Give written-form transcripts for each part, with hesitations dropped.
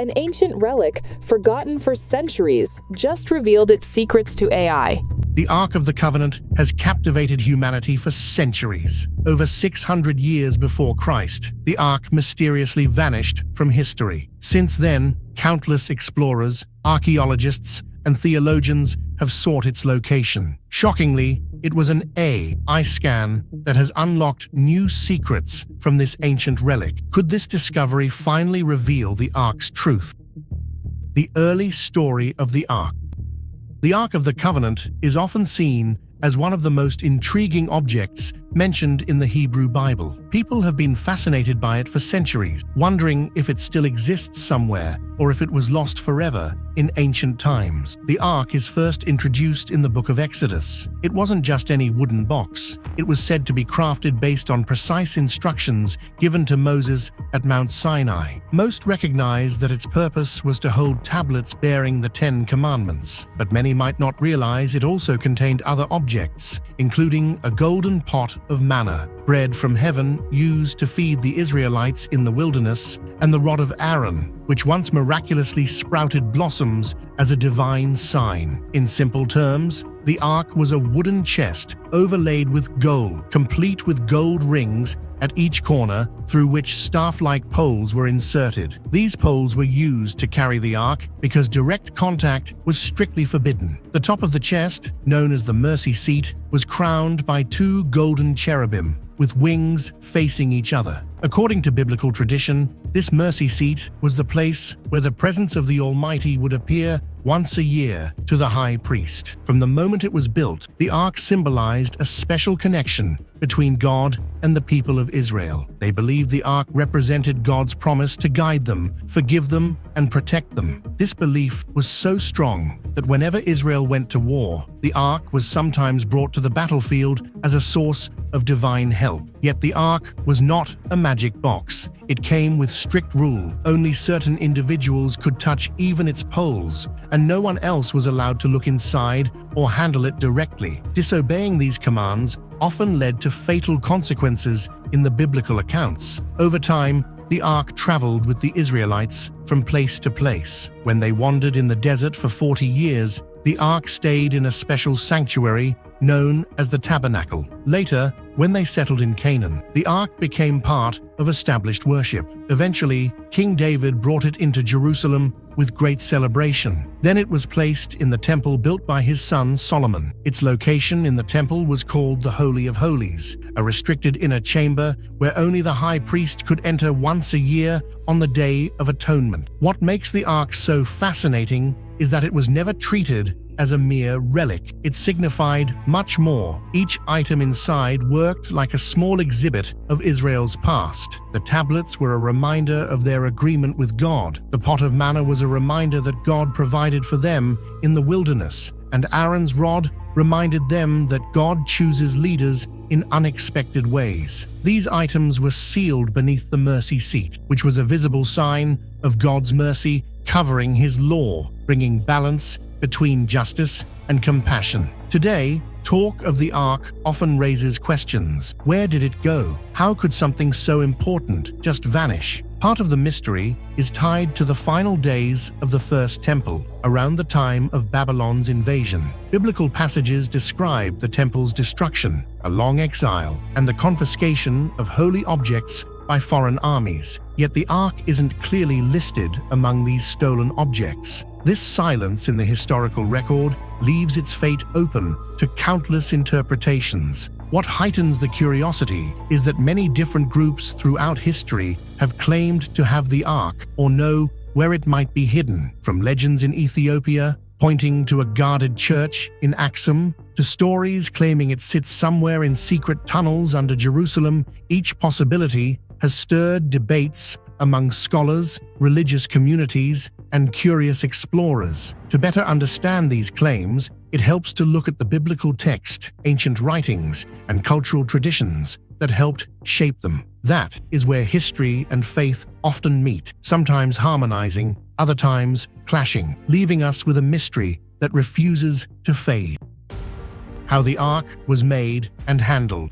An ancient relic, forgotten for centuries, just revealed its secrets to AI. The Ark of the Covenant has captivated humanity for centuries. Over 600 years before Christ, the Ark mysteriously vanished from history. Since then, countless explorers, archaeologists, and theologians have sought its location. Shockingly, it was an AI scan that has unlocked new secrets from this ancient relic. Could this discovery finally reveal the Ark's truth? The early story of the Ark. The Ark of the Covenant is often seen as one of the most intriguing objects mentioned in the Hebrew Bible. People have been fascinated by it for centuries, wondering if it still exists somewhere or if it was lost forever in ancient times. The Ark is first introduced in the book of Exodus. It wasn't just any wooden box. It was said to be crafted based on precise instructions given to Moses at Mount Sinai. Most recognize that its purpose was to hold tablets bearing the 10 Commandments, but many might not realize it also contained other objects, including a golden pot of manna, bread from heaven used to feed the Israelites in the wilderness, and the rod of Aaron, which once miraculously sprouted blossoms as a divine sign. In simple terms, the Ark was a wooden chest overlaid with gold, complete with gold rings at each corner through which staff-like poles were inserted. These poles were used to carry the Ark because direct contact was strictly forbidden. The top of the chest, known as the mercy seat, was crowned by 2 golden cherubim with wings facing each other. According to biblical tradition, this mercy seat was the place where the presence of the Almighty would appear once a year to the high priest. From the moment it was built, the Ark symbolized a special connection between God and the people of Israel. They believed the Ark represented God's promise to guide them, forgive them, and protect them. This belief was so strong that whenever Israel went to war, the Ark was sometimes brought to the battlefield as a source of divine help. Yet the Ark was not a magic box. It came with strict rule. Only certain individuals could touch even its poles, and no one else was allowed to look inside or handle it directly. Disobeying these commands often led to fatal consequences in the biblical accounts. Over time, the Ark traveled with the Israelites from place to place. When they wandered in the desert for 40 years, the Ark stayed in a special sanctuary known as the Tabernacle. Later, when they settled in Canaan, the Ark became part of established worship. Eventually, King David brought it into Jerusalem with great celebration. Then it was placed in the temple built by his son Solomon. Its location in the temple was called the Holy of Holies, a restricted inner chamber where only the high priest could enter once a year on the Day of Atonement. What makes the Ark so fascinating is that it was never treated as a mere relic. It signified much more. Each item inside worked like a small exhibit of Israel's past. The tablets were a reminder of their agreement with God. The pot of manna was a reminder that God provided for them in the wilderness, and Aaron's rod reminded them that God chooses leaders in unexpected ways. These items were sealed beneath the mercy seat, which was a visible sign of God's mercy covering his law, bringing balance between justice and compassion. Today, talk of the Ark often raises questions. Where did it go? How could something so important just vanish? Part of the mystery is tied to the final days of the First Temple, around the time of Babylon's invasion. Biblical passages describe the temple's destruction, a long exile, and the confiscation of holy objects by foreign armies. Yet the Ark isn't clearly listed among these stolen objects. This silence in the historical record leaves its fate open to countless interpretations. What heightens the curiosity is that many different groups throughout history have claimed to have the Ark or know where it might be hidden, from legends in Ethiopia pointing to a guarded church in Axum, to stories claiming it sits somewhere in secret tunnels under Jerusalem. Each possibility has stirred debates among scholars, religious communities, and curious explorers. To better understand these claims, it helps to look at the biblical text, ancient writings, and cultural traditions that helped shape them. That is where history and faith often meet, sometimes harmonizing, other times clashing, leaving us with a mystery that refuses to fade. How the Ark was made and handled.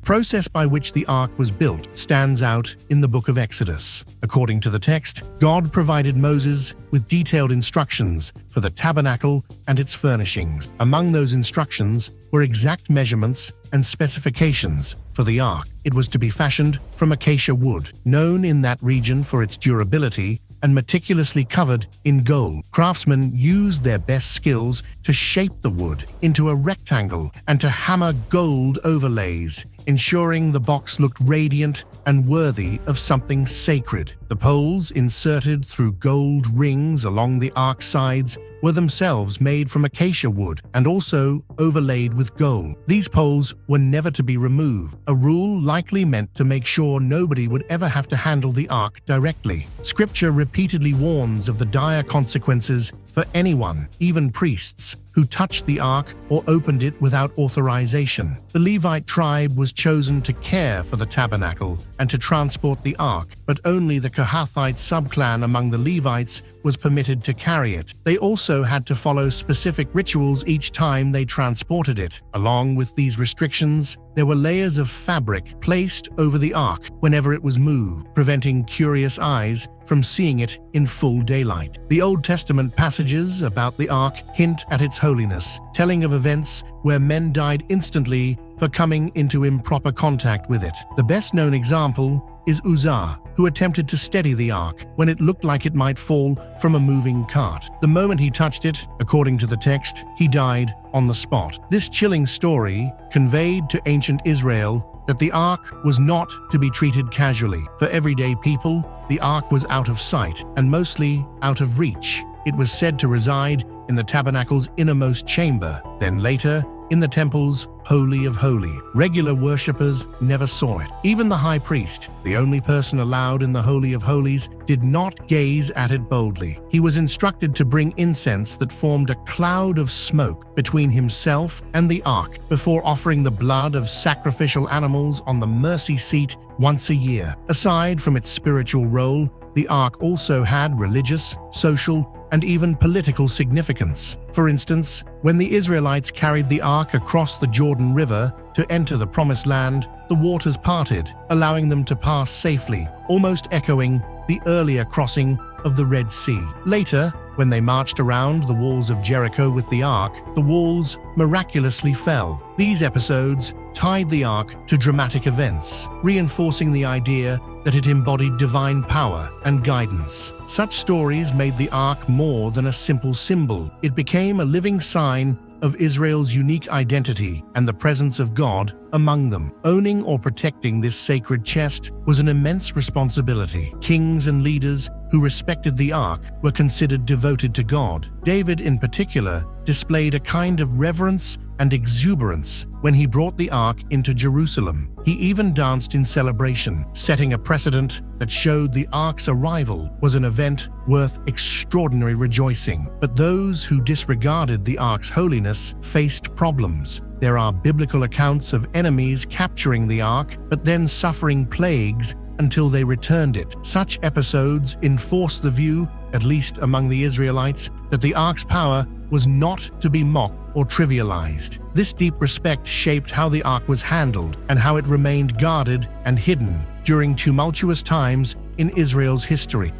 process by which the ark was built stands out in the book of Exodus. According to the text, God provided Moses with detailed instructions for the tabernacle and its furnishings. Among those instructions were exact measurements and specifications for the ark. It was to be fashioned from acacia wood, known in that region for its durability, and meticulously covered in gold. Craftsmen used their best skills to shape the wood into a rectangle and to hammer gold overlays, ensuring the box looked radiant and worthy of something sacred. The poles inserted through gold rings along the ark's sides were themselves made from acacia wood and also overlaid with gold. These poles were never to be removed, a rule likely meant to make sure nobody would ever have to handle the ark directly. Scripture repeatedly warns of the dire consequences for anyone, even priests, who touched the ark or opened it without authorization. The Levite tribe was chosen to care for the tabernacle and to transport the ark, but only the Kohathite subclan among the Levites was permitted to carry it. They also had to follow specific rituals each time they transported it. Along with these restrictions, there were layers of fabric placed over the ark whenever it was moved, preventing curious eyes from seeing it in full daylight. The Old Testament passages about the ark hint at its holiness, telling of events where men died instantly for coming into improper contact with it. The best-known example is Uzzah, who attempted to steady the ark when it looked like it might fall from a moving cart. The moment he touched it, according to the text, he died on the spot. This chilling story conveyed to ancient Israel that the ark was not to be treated casually. For everyday people, the ark was out of sight and mostly out of reach. It was said to reside in the tabernacle's innermost chamber, then later in the temple's Holy of Holies. Regular worshippers never saw it. Even the high priest, the only person allowed in the Holy of Holies, did not gaze at it boldly. He was instructed to bring incense that formed a cloud of smoke between himself and the ark before offering the blood of sacrificial animals on the mercy seat once a year. Aside from its spiritual role, the ark also had religious, social, and even political significance. For instance, when the Israelites carried the ark across the Jordan River to enter the Promised Land, the waters parted, allowing them to pass safely, almost echoing the earlier crossing of the Red Sea. Later, when they marched around the walls of Jericho with the ark, the walls miraculously fell. These episodes tied the ark to dramatic events, reinforcing the idea that it embodied divine power and guidance. Such stories made the ark more than a simple symbol. It became a living sign of Israel's unique identity and the presence of God among them. Owning or protecting this sacred chest was an immense responsibility. Kings and leaders who respected the ark were considered devoted to God. David, in particular, displayed a kind of reverence and exuberance when he brought the ark into Jerusalem. He even danced in celebration, setting a precedent that showed the ark's arrival was an event worth extraordinary rejoicing. But those who disregarded the ark's holiness faced problems. There are biblical accounts of enemies capturing the ark, but then suffering plagues until they returned it. Such episodes enforced the view, at least among the Israelites, that the ark's power was not to be mocked or trivialized. This deep respect shaped how the ark was handled and how it remained guarded and hidden during tumultuous times in Israel's history.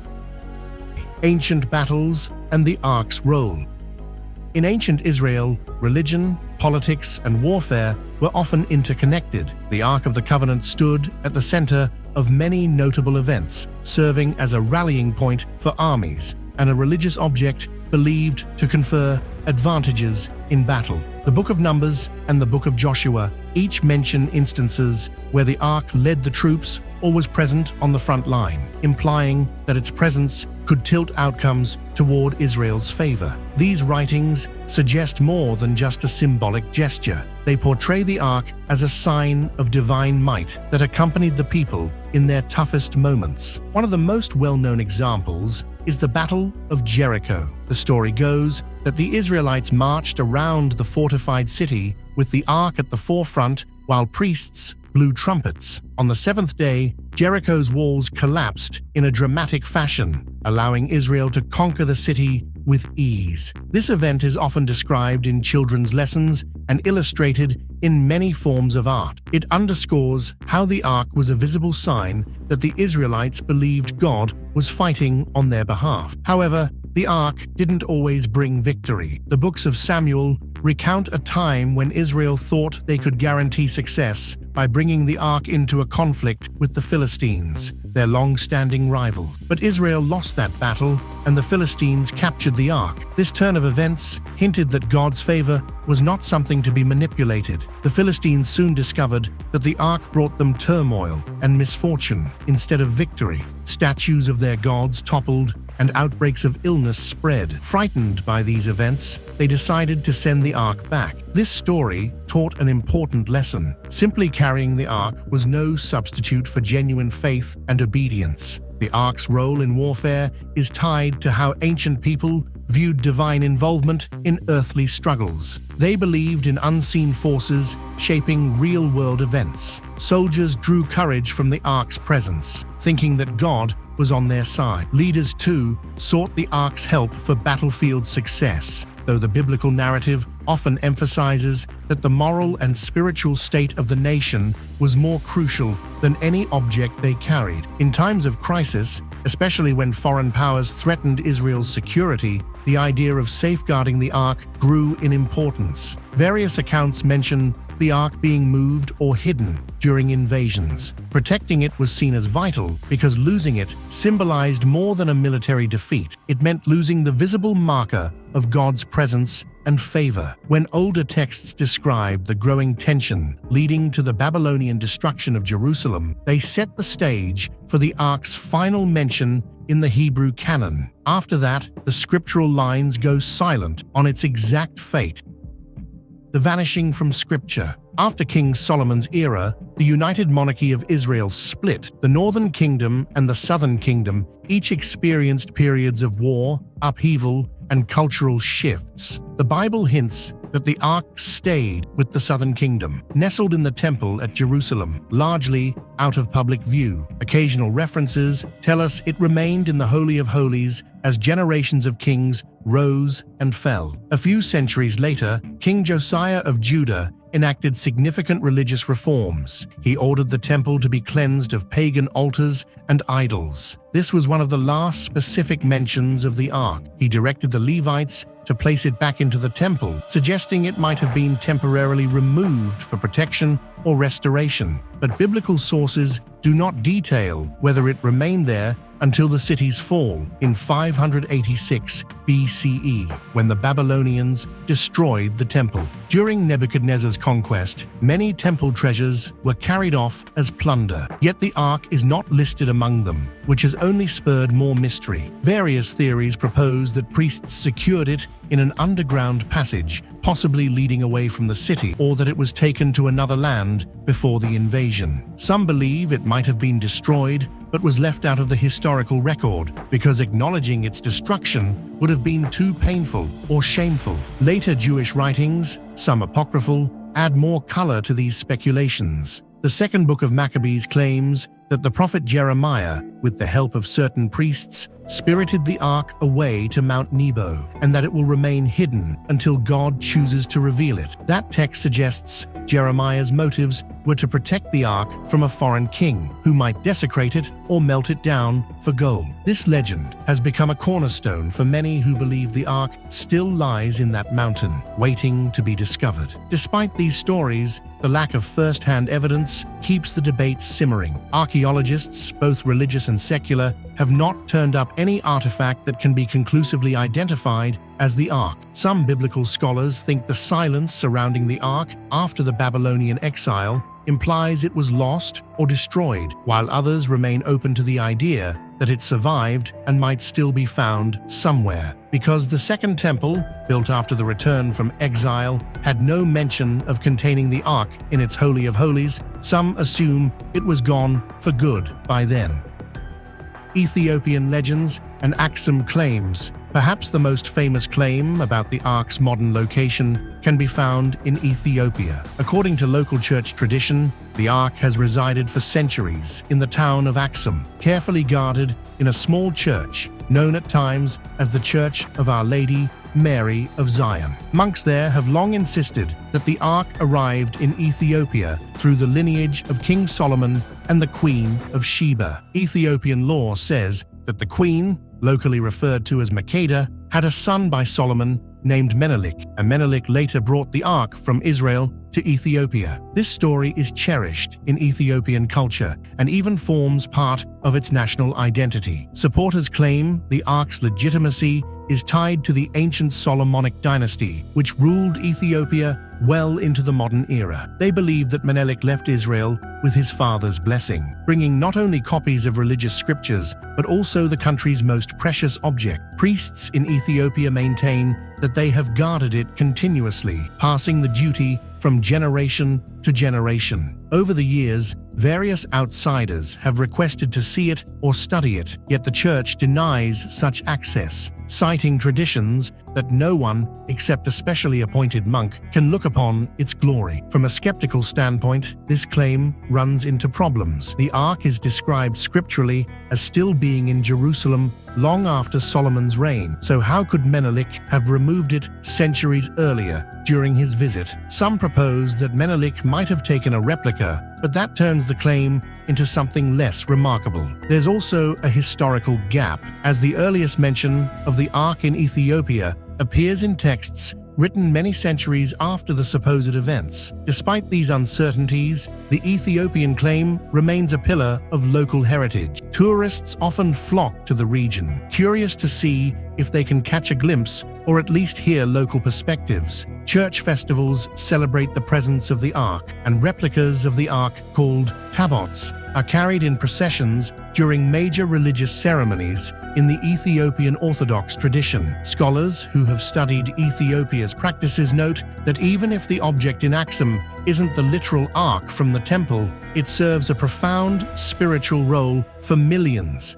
Ancient battles and the ark's role. In ancient Israel, religion, politics, and warfare were often interconnected. The Ark of the Covenant stood at the center of many notable events, serving as a rallying point for armies and a religious object believed to confer advantages in battle. The Book of Numbers and the Book of Joshua each mention instances where the ark led the troops or was present on the front line, implying that its presence could tilt outcomes toward Israel's favor. These writings suggest more than just a symbolic gesture. They portray the ark as a sign of divine might that accompanied the people in their toughest moments. One of the most well-known examples is the Battle of Jericho. The story goes that the Israelites marched around the fortified city with the ark at the forefront while priests blew trumpets. On the seventh day, Jericho's walls collapsed in a dramatic fashion, allowing Israel to conquer the city with ease. This event is often described in children's lessons and illustrated in many forms of art. It underscores how the Ark was a visible sign that the Israelites believed God was fighting on their behalf. However, the Ark didn't always bring victory. The books of Samuel recount a time when Israel thought they could guarantee success by bringing the Ark into a conflict with the Philistines, their long-standing rivals. But Israel lost that battle, and the Philistines captured the Ark. This turn of events hinted that God's favor was not something to be manipulated. The Philistines soon discovered that the Ark brought them turmoil and misfortune instead of victory. Statues of their gods toppled, and outbreaks of illness spread. Frightened by these events, they decided to send the Ark back. This story taught an important lesson. Simply carrying the Ark was no substitute for genuine faith and obedience. The Ark's role in warfare is tied to how ancient people viewed divine involvement in earthly struggles. They believed in unseen forces shaping real-world events. Soldiers drew courage from the Ark's presence, thinking that God was on their side. Leaders, too, sought the Ark's help for battlefield success, though the biblical narrative often emphasizes that the moral and spiritual state of the nation was more crucial than any object they carried. In times of crisis, especially when foreign powers threatened Israel's security, the idea of safeguarding the Ark grew in importance. Various accounts mention the Ark being moved or hidden during invasions. Protecting it was seen as vital because losing it symbolized more than a military defeat. It meant losing the visible marker of God's presence and favor. When older texts describe the growing tension leading to the Babylonian destruction of Jerusalem, they set the stage for the Ark's final mention in the Hebrew canon. After that, the scriptural lines go silent on its exact fate. The vanishing from Scripture. After King Solomon's era, the united monarchy of Israel split. The northern kingdom and the southern kingdom each experienced periods of war, upheaval, and cultural shifts. The Bible hints that the Ark stayed with the southern kingdom, nestled in the temple at Jerusalem, largely out of public view. Occasional references tell us it remained in the Holy of Holies as generations of kings rose and fell. A few centuries later, King Josiah of Judah enacted significant religious reforms. He ordered the temple to be cleansed of pagan altars and idols. This was one of the last specific mentions of the Ark. He directed the Levites to place it back into the temple, suggesting it might have been temporarily removed for protection or restoration. But biblical sources do not detail whether it remained there until the city's fall in 586 BCE, when the Babylonians destroyed the temple. During Nebuchadnezzar's conquest, many temple treasures were carried off as plunder, yet the Ark is not listed among them, which has only spurred more mystery. Various theories propose that priests secured it in an underground passage, possibly leading away from the city, or that it was taken to another land before the invasion. Some believe it might have been destroyed, but was left out of the historical record because acknowledging its destruction would have been too painful or shameful. Later Jewish writings, some apocryphal, add more color to these speculations. The second book of Maccabees claims that the prophet Jeremiah, with the help of certain priests, spirited the Ark away to Mount Nebo, and that it will remain hidden until God chooses to reveal it. That text suggests Jeremiah's motives were to protect the Ark from a foreign king who might desecrate it or melt it down for gold. This legend has become a cornerstone for many who believe the Ark still lies in that mountain, waiting to be discovered. Despite these stories, the lack of first-hand evidence keeps the debate simmering. Archaeologists, both religious and secular, have not turned up any artifact that can be conclusively identified as the Ark. Some biblical scholars think the silence surrounding the Ark after the Babylonian exile implies it was lost or destroyed, while others remain open to the idea that it survived and might still be found somewhere. Because the Second Temple, built after the return from exile, had no mention of containing the Ark in its Holy of Holies, some assume it was gone for good by then. Ethiopian legends and Aksum claims. Perhaps the most famous claim about the Ark's modern location can be found in Ethiopia. According to local church tradition, the Ark has resided for centuries in the town of Aksum, carefully guarded in a small church known at times as the Church of Our Lady Mary of Zion. Monks there have long insisted that the Ark arrived in Ethiopia through the lineage of King Solomon and the Queen of Sheba. Ethiopian law says that the queen, locally referred to as Makeda, had a son by Solomon named Menelik, and Menelik later brought the Ark from Israel to Ethiopia. This story is cherished in Ethiopian culture and even forms part of its national identity. Supporters claim the Ark's legitimacy is tied to the ancient Solomonic dynasty, which ruled Ethiopia well into the modern era. They believe that Menelik left Israel with his father's blessing, bringing not only copies of religious scriptures, but also the country's most precious object. Priests in Ethiopia maintain that they have guarded it continuously, passing the duty from generation to generation. Over the years, various outsiders have requested to see it or study it, yet the church denies such access, citing traditions that no one, except a specially appointed monk, can look upon its glory. From a skeptical standpoint, this claim runs into problems. The Ark is described scripturally as still being in Jerusalem long after Solomon's reign, so how could Menelik have removed it centuries earlier during his visit? Some propose that Menelik might have taken a replica, but that turns the claim into something less remarkable. There's also a historical gap, as the earliest mention of the Ark in Ethiopia appears in texts written many centuries after the supposed events. Despite these uncertainties, the Ethiopian claim remains a pillar of local heritage. Tourists often flock to the region, curious to see if they can catch a glimpse or at least hear local perspectives. Church festivals celebrate the presence of the Ark, and replicas of the Ark, called tabots, are carried in processions during major religious ceremonies in the Ethiopian Orthodox tradition. Scholars who have studied Ethiopia's practices note that even if the object in Axum isn't the literal Ark from the temple, it serves a profound spiritual role for millions.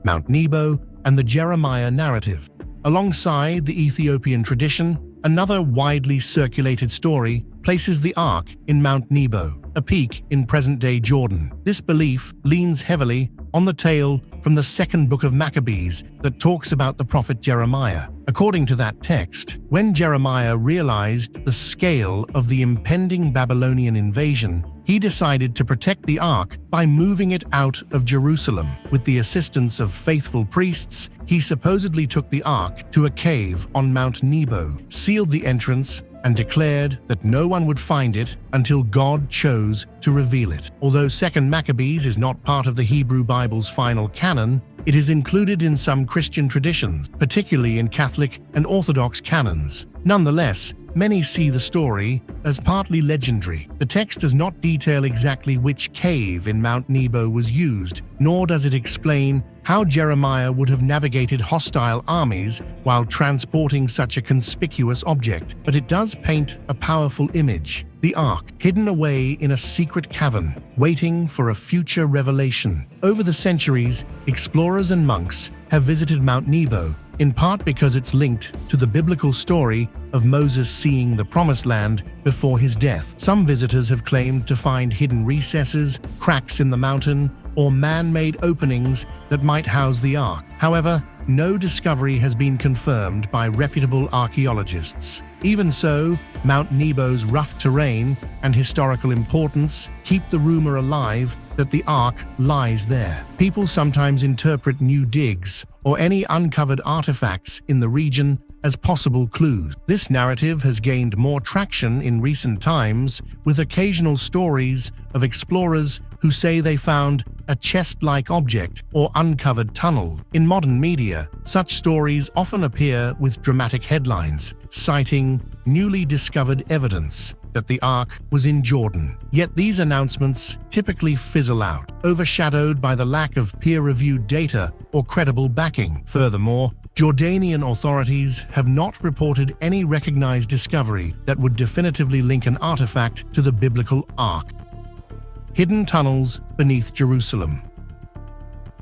Mount Nebo and the Jeremiah narrative. Alongside the Ethiopian tradition, another widely circulated story places the Ark in Mount Nebo, a peak in present-day Jordan. This belief leans heavily on the tale from the second book of Maccabees that talks about the prophet Jeremiah. According to that text, when Jeremiah realized the scale of the impending Babylonian invasion, he decided to protect the Ark by moving it out of Jerusalem. With the assistance of faithful priests, he supposedly took the Ark to a cave on Mount Nebo, sealed the entrance, and declared that no one would find it until God chose to reveal it. Although 2nd Maccabees is not part of the Hebrew Bible's final canon, it is included in some Christian traditions, particularly in Catholic and Orthodox canons. Nonetheless, many see the story as partly legendary. The text does not detail exactly which cave in Mount Nebo was used, nor does it explain how Jeremiah would have navigated hostile armies while transporting such a conspicuous object, but it does paint a powerful image. The Ark, hidden away in a secret cavern, waiting for a future revelation. Over the centuries, explorers and monks have visited Mount Nebo, in part because it's linked to the biblical story of Moses seeing the Promised Land before his death. Some visitors have claimed to find hidden recesses, cracks in the mountain, or man-made openings that might house the Ark. However, no discovery has been confirmed by reputable archaeologists. Even so, Mount Nebo's rough terrain and historical importance keep the rumor alive that the Ark lies there. People sometimes interpret new digs or any uncovered artifacts in the region as possible clues. This narrative has gained more traction in recent times, with occasional stories of explorers who say they found a chest-like object or uncovered tunnel. In modern media, such stories often appear with dramatic headlines, citing newly discovered evidence that the Ark was in Jordan. Yet these announcements typically fizzle out, overshadowed by the lack of peer-reviewed data or credible backing. Furthermore, Jordanian authorities have not reported any recognized discovery that would definitively link an artifact to the biblical Ark. Hidden tunnels beneath Jerusalem.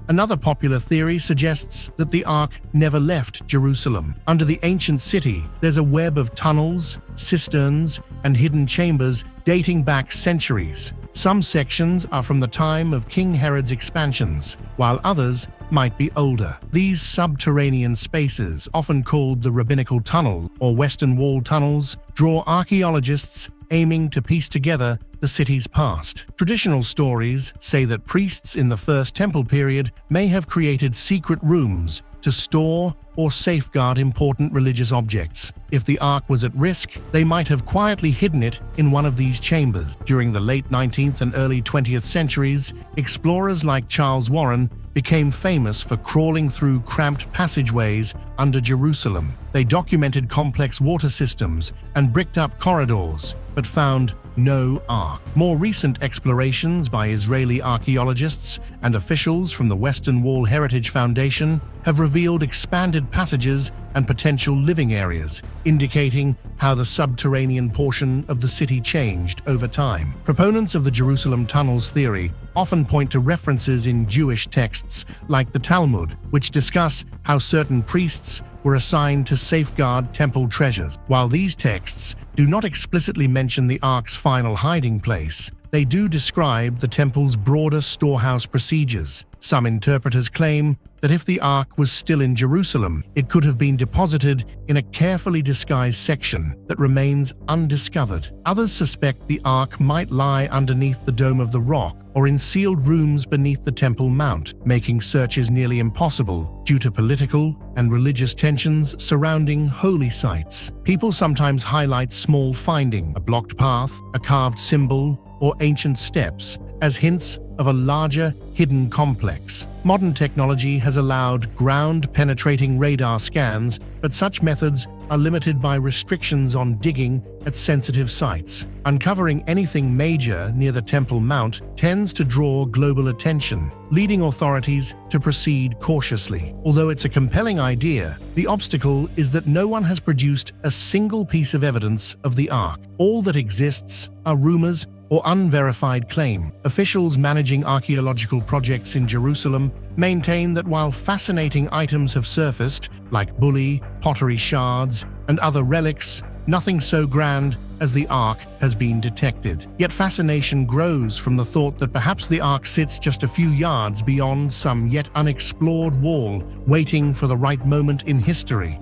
Another popular theory suggests that the Ark never left Jerusalem. Under the ancient city, there's a web of tunnels, cisterns, and hidden chambers dating back centuries. Some sections are from the time of King Herod's expansions, while others might be older. These subterranean spaces, often called the Rabbinical Tunnel or Western Wall tunnels, draw archaeologists aiming to piece together the city's past. Traditional stories say that priests in the First Temple period may have created secret rooms to store or safeguard important religious objects. If the Ark was at risk, they might have quietly hidden it in one of these chambers. During the late 19th and early 20th centuries, explorers like Charles Warren became famous for crawling through cramped passageways under Jerusalem. They documented complex water systems and bricked up corridors, but found no Ark. More recent explorations by Israeli archaeologists and officials from the Western Wall Heritage Foundation have revealed expanded passages and potential living areas, indicating how the subterranean portion of the city changed over time. Proponents of the Jerusalem tunnels theory often point to references in Jewish texts like the Talmud, which discuss how certain priests were assigned to safeguard temple treasures. While these texts do not explicitly mention the Ark's final hiding place, they do describe the temple's broader storehouse procedures. Some interpreters claim that if the Ark was still in Jerusalem, it could have been deposited in a carefully disguised section that remains undiscovered. Others suspect the Ark might lie underneath the Dome of the Rock or in sealed rooms beneath the Temple Mount, making searches nearly impossible due to political and religious tensions surrounding holy sites. People sometimes highlight small findings, a blocked path, a carved symbol, or ancient steps, as hints of a larger, hidden complex. Modern technology has allowed ground-penetrating radar scans, but such methods are limited by restrictions on digging at sensitive sites. Uncovering anything major near the Temple Mount tends to draw global attention, leading authorities to proceed cautiously. Although it's a compelling idea, the obstacle is that no one has produced a single piece of evidence of the Ark. All that exists are rumors or unverified claim. Officials managing archaeological projects in Jerusalem maintain that while fascinating items have surfaced, like bully, pottery shards, and other relics, nothing so grand as the Ark has been detected. Yet fascination grows from the thought that perhaps the Ark sits just a few yards beyond some yet unexplored wall, waiting for the right moment in history.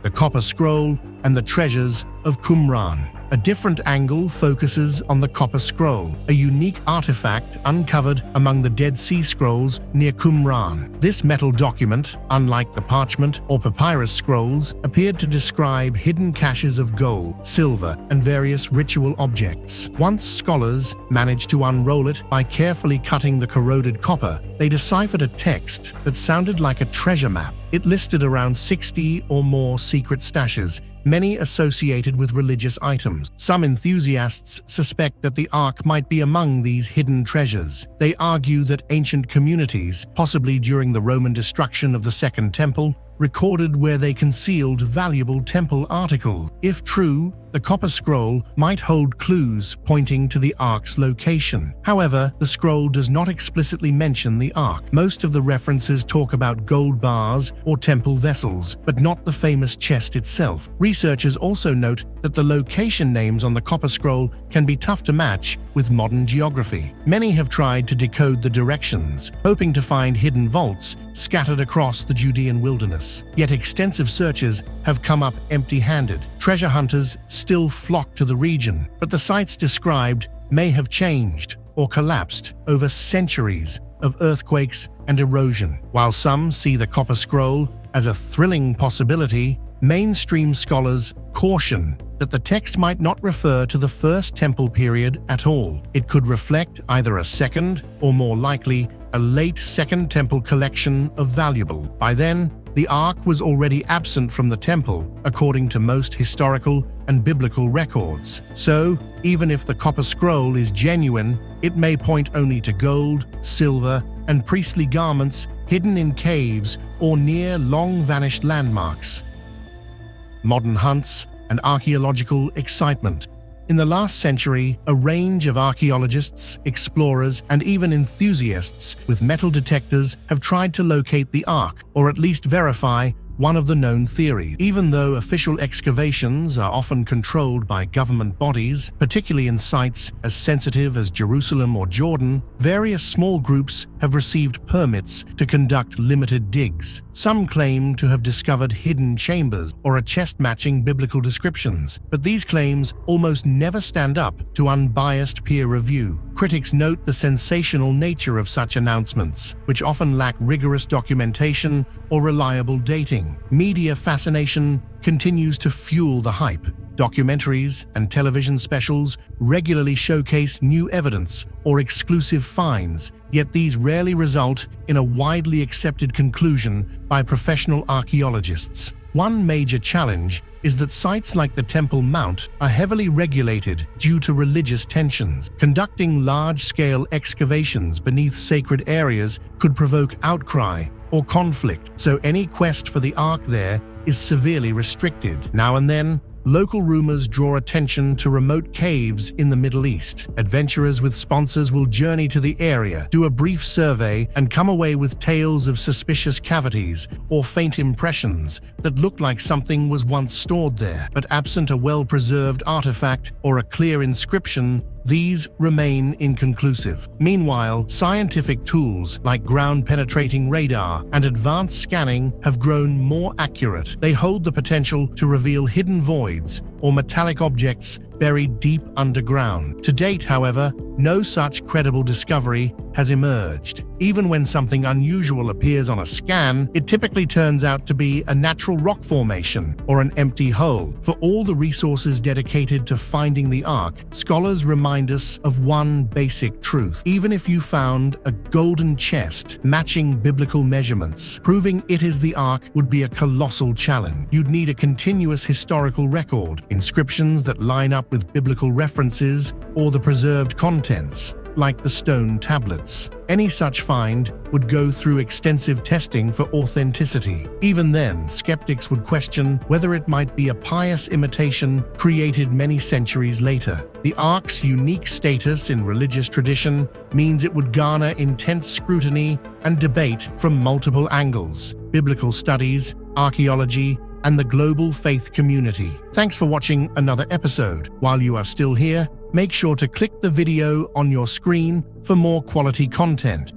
The Copper Scroll and the Treasures of Qumran. A different angle focuses on the Copper Scroll, a unique artifact uncovered among the Dead Sea Scrolls near Qumran. This metal document, unlike the parchment or papyrus scrolls, appeared to describe hidden caches of gold, silver, and various ritual objects. Once scholars managed to unroll it by carefully cutting the corroded copper, they deciphered a text that sounded like a treasure map. It listed around 60 or more secret stashes, many associated with religious items. Some enthusiasts suspect that the Ark might be among these hidden treasures. They argue that ancient communities, possibly during the Roman destruction of the Second Temple, recorded where they concealed valuable temple articles. If true, the Copper Scroll might hold clues pointing to the Ark's location. However, the scroll does not explicitly mention the Ark. Most of the references talk about gold bars or temple vessels, but not the famous chest itself. Researchers also note that the location names on the Copper Scroll can be tough to match with modern geography. Many have tried to decode the directions, hoping to find hidden vaults scattered across the Judean wilderness. Yet extensive searches have come up empty-handed. Treasure hunters still flock to the region, but the sites described may have changed or collapsed over centuries of earthquakes and erosion. While some see the Copper Scroll as a thrilling possibility, mainstream scholars caution that the text might not refer to the First Temple period at all. It could reflect either a second, or more likely, a late Second Temple collection of valuable. By then, the Ark was already absent from the temple, according to most historical and biblical records. So, even if the Copper Scroll is genuine, it may point only to gold, silver, and priestly garments hidden in caves or near long-vanished landmarks. Modern hunts and archaeological excitement. In the last century, a range of archaeologists, explorers, and even enthusiasts with metal detectors have tried to locate the Ark, or at least verify one of the known theories. Even though official excavations are often controlled by government bodies, particularly in sites as sensitive as Jerusalem or Jordan, various small groups have received permits to conduct limited digs. Some claim to have discovered hidden chambers or a chest matching biblical descriptions, but these claims almost never stand up to unbiased peer review. Critics note the sensational nature of such announcements, which often lack rigorous documentation or reliable dating. Media fascination continues to fuel the hype. Documentaries and television specials regularly showcase new evidence or exclusive finds, yet these rarely result in a widely accepted conclusion by professional archaeologists. One major challenge is that sites like the Temple Mount are heavily regulated due to religious tensions. Conducting large-scale excavations beneath sacred areas could provoke outcry or conflict, so any quest for the Ark there is severely restricted. Now and then, local rumors draw attention to remote caves in the Middle East. Adventurers with sponsors will journey to the area, do a brief survey, and come away with tales of suspicious cavities or faint impressions that look like something was once stored there. But absent a well-preserved artifact or a clear inscription, these remain inconclusive. Meanwhile, scientific tools like ground-penetrating radar and advanced scanning have grown more accurate. They hold the potential to reveal hidden voids or metallic objects buried deep underground. To date, however, no such credible discovery has emerged. Even when something unusual appears on a scan, it typically turns out to be a natural rock formation or an empty hole. For all the resources dedicated to finding the Ark, scholars remind us of one basic truth. Even if you found a golden chest matching biblical measurements, proving it is the Ark would be a colossal challenge. You'd need a continuous historical record, inscriptions that line up with biblical references, or the preserved contents, like the stone tablets. Any such find would go through extensive testing for authenticity. Even then, skeptics would question whether it might be a pious imitation created many centuries later. The Ark's unique status in religious tradition means it would garner intense scrutiny and debate from multiple angles: biblical studies, archaeology, and the global faith community. Thanks for watching another episode. While you are still here, make sure to click the video on your screen for more quality content.